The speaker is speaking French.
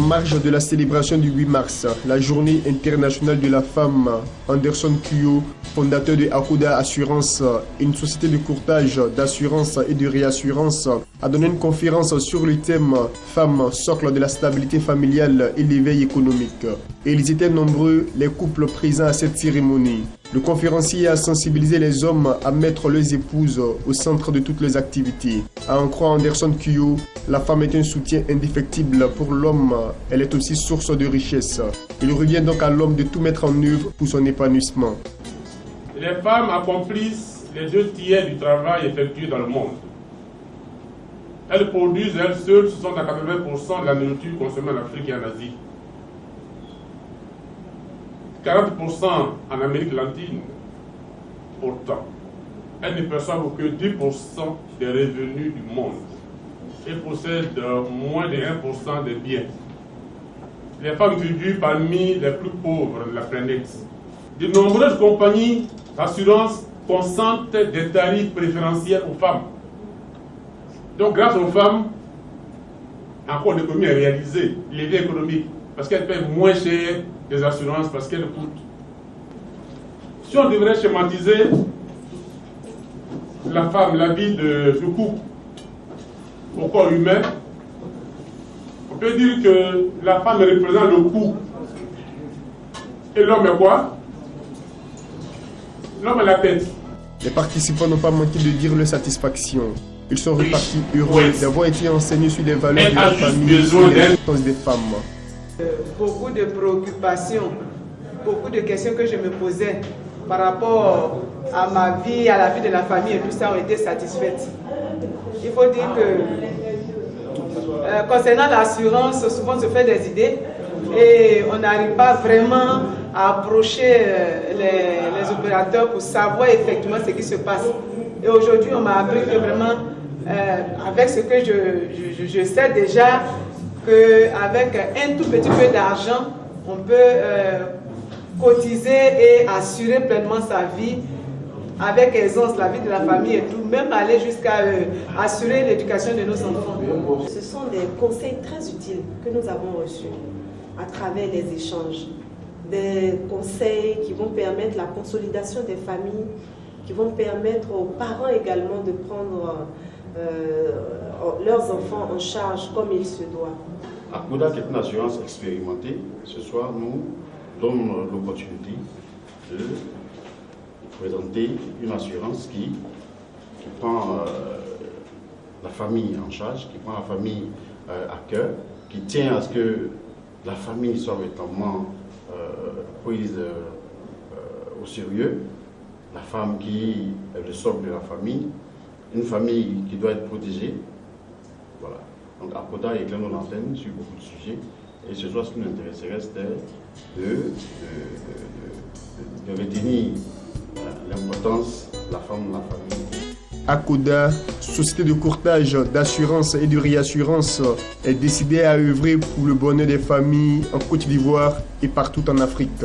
marge de la célébration du 8 mars, la journée internationale de la femme, Anderson Kuyo, fondateur de Akuda Assurance, une société de courtage, d'assurance et de réassurance, a donné une conférence sur le thème « Femmes, socle de la stabilité familiale et l'éveil économique ». Et ils étaient nombreux, les couples présents à cette cérémonie. Le conférencier a sensibilisé les hommes à mettre leurs épouses au centre de toutes les activités. À en croire Anderson Kuyo, la femme est un soutien indéfectible pour l'homme. Elle est aussi source de richesse. Il revient donc à l'homme de tout mettre en œuvre pour son épanouissement. Les femmes accomplissent les 2/3 du travail effectué dans le monde. Elles produisent elles seules 60 à 80% de la nourriture consommée en Afrique et en Asie. 40% en Amérique latine. Pourtant, elles ne perçoivent que 10% des revenus du monde et possèdent moins de 1% des biens. Les femmes figurent parmi les plus pauvres de la planète. De nombreuses compagnies d'assurance consentent des tarifs préférentiels aux femmes. Donc, grâce aux femmes, encore l'économie est réalisée, l'éveil économique, parce qu'elles paient moins cher des assurances, parce qu'elles coûtent. Si on devrait schématiser la femme, la vie de ce couple au corps humain, on peut dire que la femme représente le couple. Et l'homme est quoi? L'homme est la tête. Les participants n'ont pas manqué de dire leur satisfaction. Ils sont repartis heureux d'avoir été enseignés sur les valeurs de la famille et l'importance des femmes. Beaucoup de préoccupations, beaucoup de questions que je me posais par rapport à ma vie, à la vie de la famille et tout ça ont été satisfaites. Il faut dire que concernant l'assurance, souvent on se fait des idées et on n'arrive pas vraiment à approcher les opérateurs pour savoir effectivement ce qui se passe. Et aujourd'hui, on m'a appris que vraiment, avec ce que je sais déjà, qu'avec un tout petit peu d'argent, on peut cotiser et assurer pleinement sa vie avec aisance, la vie de la famille et tout, même aller jusqu'à assurer l'éducation de nos enfants. Ce sont des conseils très utiles que nous avons reçus à travers les échanges. Des conseils qui vont permettre la consolidation des familles, qui vont permettre aux parents également de prendre leurs enfants en charge comme il se doit. Akuda, qui est une assurance expérimentée, ce soir nous donne l'opportunité de présenter une assurance qui prend la famille en charge, qui prend la famille à cœur, qui tient à ce que la famille soit véritablement prise au sérieux, la femme qui est le socle de la famille, une famille qui doit être protégée. Voilà. Donc Akuda éclaire nos antennes sur beaucoup de sujets. Et ce soir, ce qui nous intéresserait, c'était de retenir l'importance de la femme dans la famille. Akuda, société de courtage, d'assurance et de réassurance, est décidée à œuvrer pour le bonheur des familles en Côte d'Ivoire et partout en Afrique.